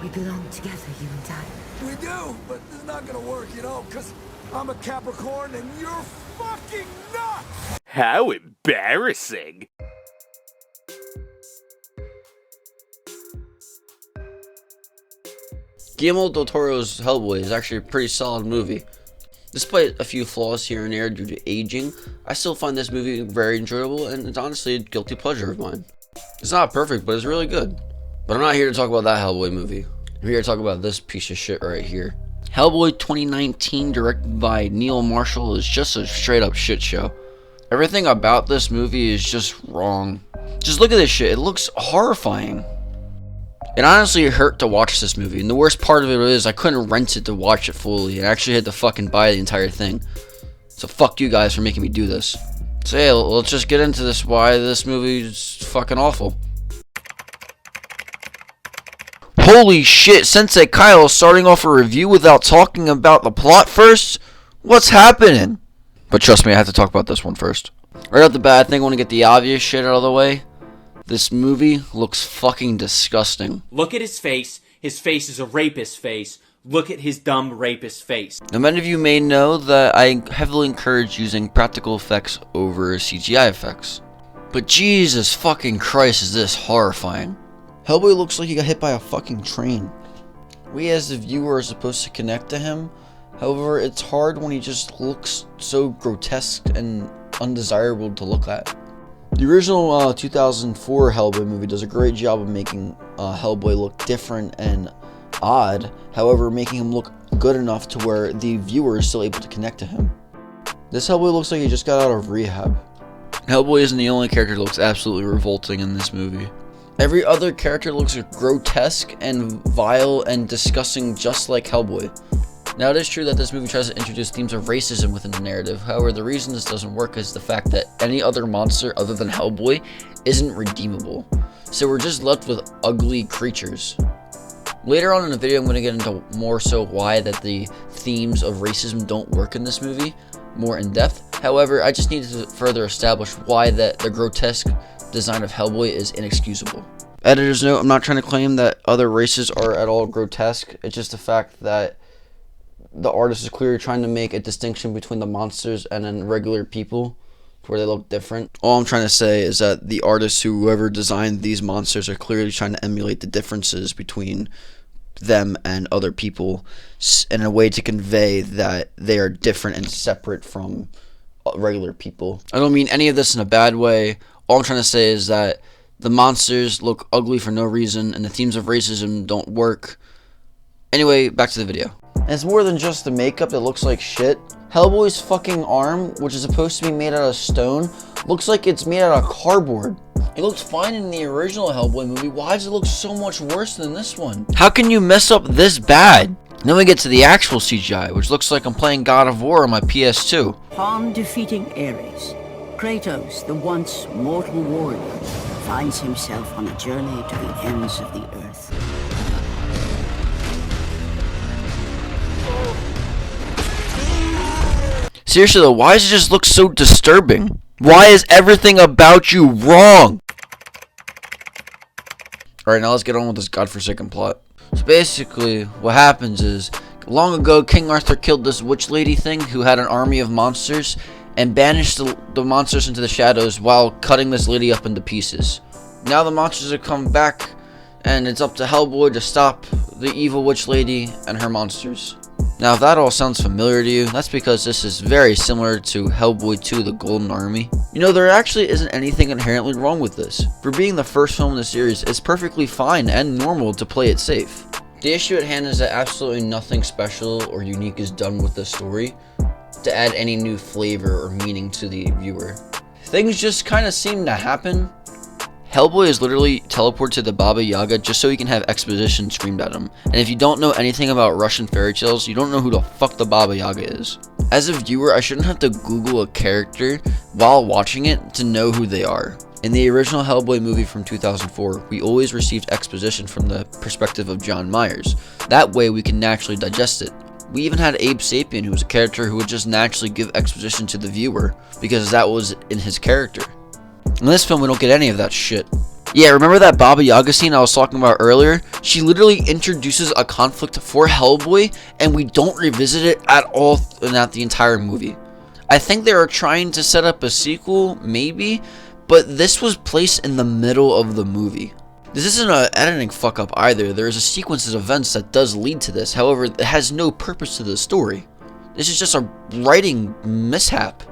We belong together, you and Dad. We do, but it's not gonna work, you know, because I'm a Capricorn and you're fucking nuts! How embarrassing! Guillermo del Toro's Hellboy is actually a pretty solid movie. Despite a few flaws here and there due to aging, I still find this movie very enjoyable, and it's honestly a guilty pleasure of mine. It's not perfect, but it's really good. But I'm not here to talk about that Hellboy movie. I'm here to talk about this piece of shit right here. Hellboy 2019, directed by Neil Marshal, is just a straight up shit show. Everything about this movie is just wrong. Just look at this shit, it looks horrifying. It honestly hurt to watch this movie, and the worst part of it is I couldn't rent it to watch it fully, and I actually had to fucking buy the entire thing. So fuck you guys for making me do this. So yeah, let's just get into this, why this movie is fucking awful. Holy shit, Sensei Kyle is starting off a review without talking about the plot first? What's happening? But trust me, I have to talk about this one first. Right off the bat, I think I want to get the obvious shit out of the way. This movie looks fucking disgusting. Look at his face. His face is a rapist face. Look at his dumb rapist face. Now, many of you may know that I heavily encourage using practical effects over CGI effects. But Jesus fucking Christ, is this horrifying. Hellboy looks like he got hit by a fucking train. We as the viewer are supposed to connect to him. However, it's hard when he just looks so grotesque and undesirable to look at. The original 2004 Hellboy movie does a great job of making Hellboy look different and odd, however making him look good enough to where the viewer is still able to connect to him. This Hellboy looks like he just got out of rehab. Hellboy isn't the only character that looks absolutely revolting in this movie. Every other character looks grotesque and vile and disgusting just like Hellboy. Now, it is true that this movie tries to introduce themes of racism within the narrative. However, the reason this doesn't work is the fact that any other monster other than Hellboy isn't redeemable. So we're just left with ugly creatures. Later on in the video, I'm going to get into more so why that the themes of racism don't work in this movie, more in depth. However, I just needed to further establish why that the grotesque design of Hellboy is inexcusable. Editor's note, I'm not trying to claim that other races are at all grotesque. It's just the fact that the artist is clearly trying to make a distinction between the monsters and then regular people where they look different. All I'm trying to say is that the artists, whoever designed these monsters, are clearly trying to emulate the differences between them and other people in a way to convey that they are different and separate from regular people. I don't mean any of this in a bad way. All I'm trying to say is that the monsters look ugly for no reason and the themes of racism don't work. Anyway, back to the video. And it's more than just the makeup that looks like shit. Hellboy's fucking arm, which is supposed to be made out of stone, looks like it's made out of cardboard. It looked fine in the original Hellboy movie. Why does it look so much worse than this one? How can you mess up this bad? Then we get to the actual CGI, which looks like I'm playing God of War on my PS2. Upon defeating Ares, Kratos, the once mortal warrior, finds himself on a journey to the ends of the earth. Seriously though, why does it just look so disturbing? Why is everything about you wrong? Alright, now let's get on with this godforsaken plot. So basically, what happens is, long ago, King Arthur killed this witch lady thing who had an army of monsters and banished the monsters into the shadows while cutting this lady up into pieces. Now the monsters have come back, and it's up to Hellboy to stop the evil witch lady and her monsters. Now, if that all sounds familiar to you, that's because this is very similar to Hellboy 2: The Golden Army. You know, there actually isn't anything inherently wrong with this. For being the first film in the series, it's perfectly fine and normal to play it safe. The issue at hand is that absolutely nothing special or unique is done with the story to add any new flavor or meaning to the viewer. Things just kind of seem to happen. Hellboy is literally teleported to the Baba Yaga just so he can have exposition screamed at him. And if you don't know anything about Russian fairy tales, you don't know who the fuck the Baba Yaga is. As a viewer, I shouldn't have to Google a character while watching it to know who they are. In the original Hellboy movie from 2004, we always received exposition from the perspective of John Myers. That way we can naturally digest it. We even had Abe Sapien, who was a character who would just naturally give exposition to the viewer, because that was in his character. In this film, we don't get any of that shit. Yeah, remember that Baba Yaga scene I was talking about earlier? She literally introduces a conflict for Hellboy, and we don't revisit it at all throughout the entire movie. I think they are trying to set up a sequel, maybe, but this was placed in the middle of the movie. This isn't an editing fuck up either. There is a sequence of events that does lead to this. However, it has no purpose to the story. This is just a writing mishap.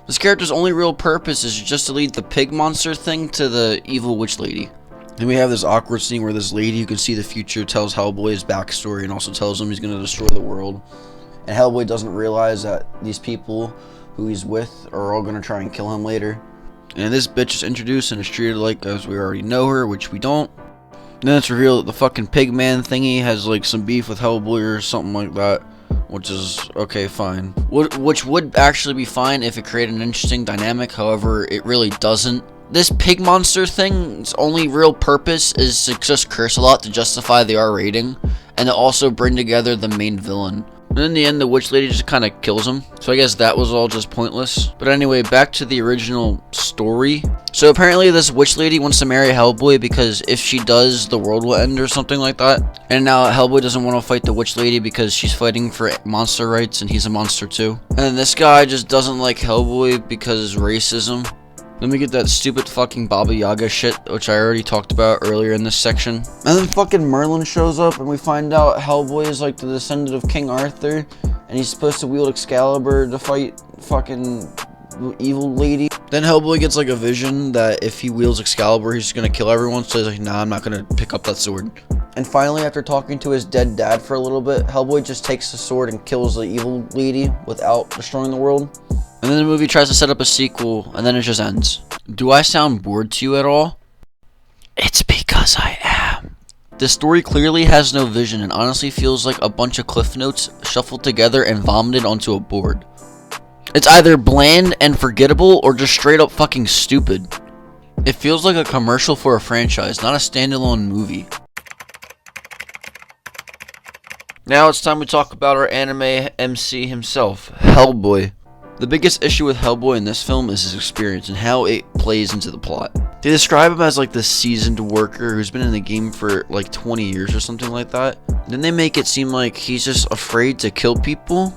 This character's only real purpose is just to lead the pig monster thing to the evil witch lady. Then we have this awkward scene where this lady who can see the future tells Hellboy his backstory and also tells him he's going to destroy the world. And Hellboy doesn't realize that these people who he's with are all going to try and kill him later. And this bitch is introduced and is treated like as we already know her, which we don't. And then it's revealed that the fucking pig man thingy has like some beef with Hellboy or something like that. Which is, okay, fine. Which would actually be fine if it created an interesting dynamic, however, it really doesn't. This pig monster thing's only real purpose is to just curse a lot to justify the R rating, and to also bring together the main villain. And in the end, the witch lady just kind of kills him, so I guess that was all just pointless. But anyway, back to the original story. So apparently this witch lady wants to marry Hellboy because if she does, the world will end or something like that. And now Hellboy doesn't want to fight the witch lady because she's fighting for monster rights and he's a monster too. And then this guy just doesn't like Hellboy because racism. Then we get that stupid fucking Baba Yaga shit, which I already talked about earlier in this section. And then fucking Merlin shows up and we find out Hellboy is like the descendant of King Arthur. And he's supposed to wield Excalibur to fight fucking evil lady. Then Hellboy gets like a vision that if he wields Excalibur, he's just gonna kill everyone. So he's like, nah, I'm not gonna pick up that sword. And finally, after talking to his dead dad for a little bit, Hellboy just takes the sword and kills the evil lady without destroying the world. And then the movie tries to set up a sequel, and then it just ends. Do I sound bored to you at all? It's because I am. This story clearly has no vision and honestly feels like a bunch of cliff notes shuffled together and vomited onto a board. It's either bland and forgettable or just straight up fucking stupid. It feels like a commercial for a franchise, not a standalone movie. Now it's time we talk about our anime MC himself, Hellboy. The biggest issue with Hellboy in this film is his experience and how it plays into the plot. They describe him as like this seasoned worker who's been in the game for like 20 years or something like that. Then they make it seem like he's just afraid to kill people,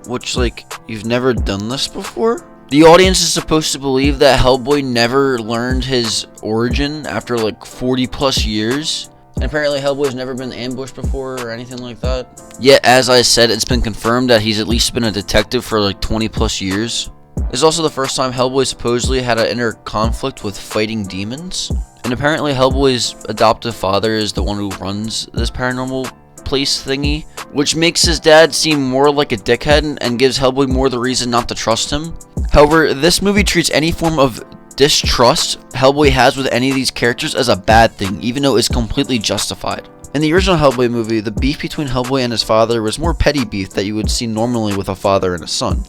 which like, you've never done this before? The audience is supposed to believe that Hellboy never learned his origin after like 40 plus years. And apparently Hellboy's never been ambushed before or anything like that. Yet, as I said, it's been confirmed that he's at least been a detective for like 20 plus years. It's also the first time Hellboy supposedly had an inner conflict with fighting demons. And apparently Hellboy's adoptive father is the one who runs this paranormal place thingy, which makes his dad seem more like a dickhead and gives Hellboy more the reason not to trust him. However, this movie treats any form of distrust Hellboy has with any of these characters as a bad thing, even though it's completely justified. In the original Hellboy movie, the beef between Hellboy and his father was more petty beef that you would see normally with a father and a son.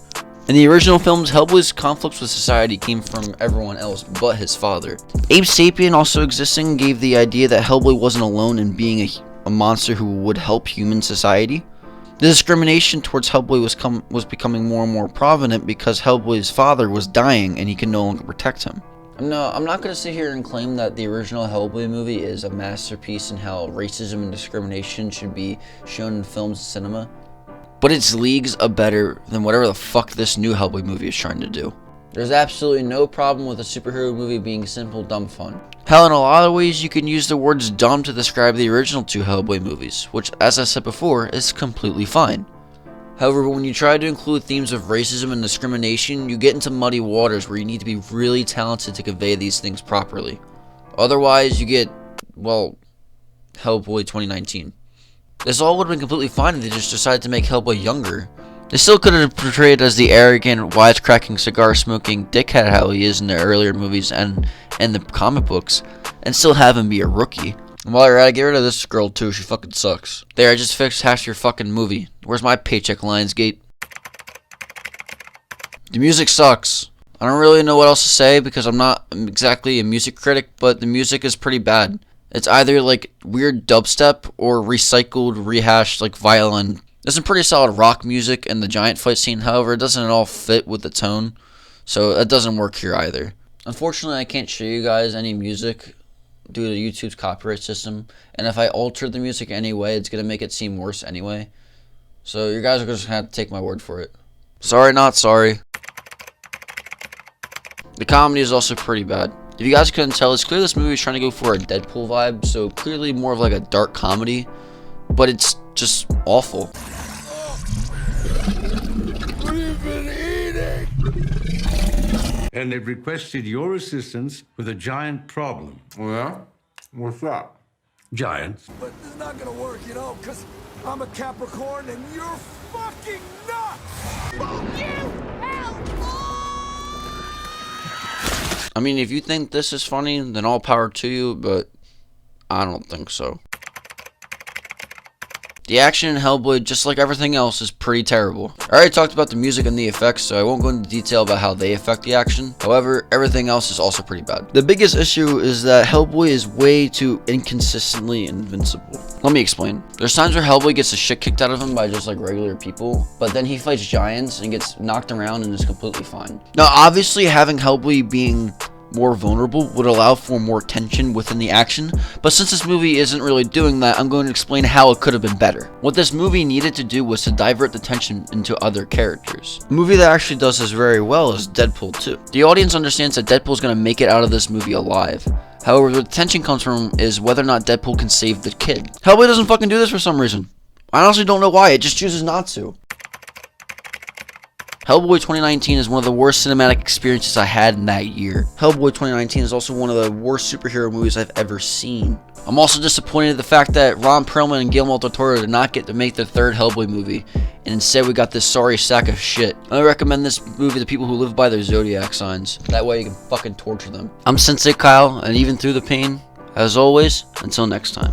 In the original films, Hellboy's conflicts with society came from everyone else but his father. Abe Sapien also existing gave the idea that Hellboy wasn't alone in being a monster who would help human society. The discrimination towards Hellboy was becoming more and more prominent because Hellboy's father was dying and he could no longer protect him. No, I'm not going to sit here and claim that the original Hellboy movie is a masterpiece in how racism and discrimination should be shown in films and cinema, but it's leagues better than whatever the fuck this new Hellboy movie is trying to do. There's absolutely no problem with a superhero movie being simple, dumb fun. Hell, in a lot of ways, you can use the words dumb to describe the original two Hellboy movies, which, as I said before, is completely fine. However, when you try to include themes of racism and discrimination, you get into muddy waters where you need to be really talented to convey these things properly. Otherwise, you get, well, Hellboy 2019. This all would have been completely fine if they just decided to make Hellboy younger. They still could have portrayed as the arrogant, wisecracking, cigar-smoking dickhead how he is in the earlier movies and the comic books, and still have him be a rookie. And while you're at it, get rid of this girl too, she fucking sucks. There, I just fixed half your fucking movie. Where's my paycheck, Lionsgate? The music sucks. I don't really know what else to say because I'm not exactly a music critic, but the music is pretty bad. It's either like weird dubstep or recycled, rehashed like violin. There's some pretty solid rock music in the giant fight scene, however, it doesn't at all fit with the tone, so it doesn't work here either. Unfortunately, I can't show you guys any music due to YouTube's copyright system, and if I alter the music anyway, it's gonna make it seem worse anyway. So you guys are just gonna have to take my word for it. Sorry, not sorry. The comedy is also pretty bad. If you guys couldn't tell, it's clear this movie is trying to go for a Deadpool vibe, so clearly more of like a dark comedy, but it's just awful. What have you been eating? And they've requested your assistance with a giant problem. Oh, yeah? What's that? Giants. But this is not gonna work, you know, because I'm a Capricorn and you're fucking nuts! I mean, if you think this is funny, then all power to you, but I don't think so. The action in Hellboy, just like everything else, is pretty terrible. I already talked about the music and the effects, so I won't go into detail about how they affect the action. However, everything else is also pretty bad. The biggest issue is that Hellboy is way too inconsistently invincible. Let me explain. There's times where Hellboy gets the shit kicked out of him by just like regular people, but then he fights giants and gets knocked around and is completely fine. Now, obviously, having Hellboy being more vulnerable would allow for more tension within the action, but since this movie isn't really doing that, I'm going to explain how it could have been better. What this movie needed to do was to divert the tension into other characters. A movie that actually does this very well is Deadpool 2. The audience understands that Deadpool is going to make it out of this movie alive. However, where the tension comes from is whether or not Deadpool can save the kid. Hellboy doesn't fucking do this for some reason. I honestly don't know why, it just chooses not to. Hellboy 2019 is one of the worst cinematic experiences I had in that year. Hellboy 2019 is also one of the worst superhero movies I've ever seen. I'm also disappointed in the fact that Ron Perlman and Guillermo del Toro did not get to make their third Hellboy movie, and instead we got this sorry sack of shit. I recommend this movie to people who live by their zodiac signs. That way you can fucking torture them. I'm Sensei Kyle, and even through the pain, as always, until next time.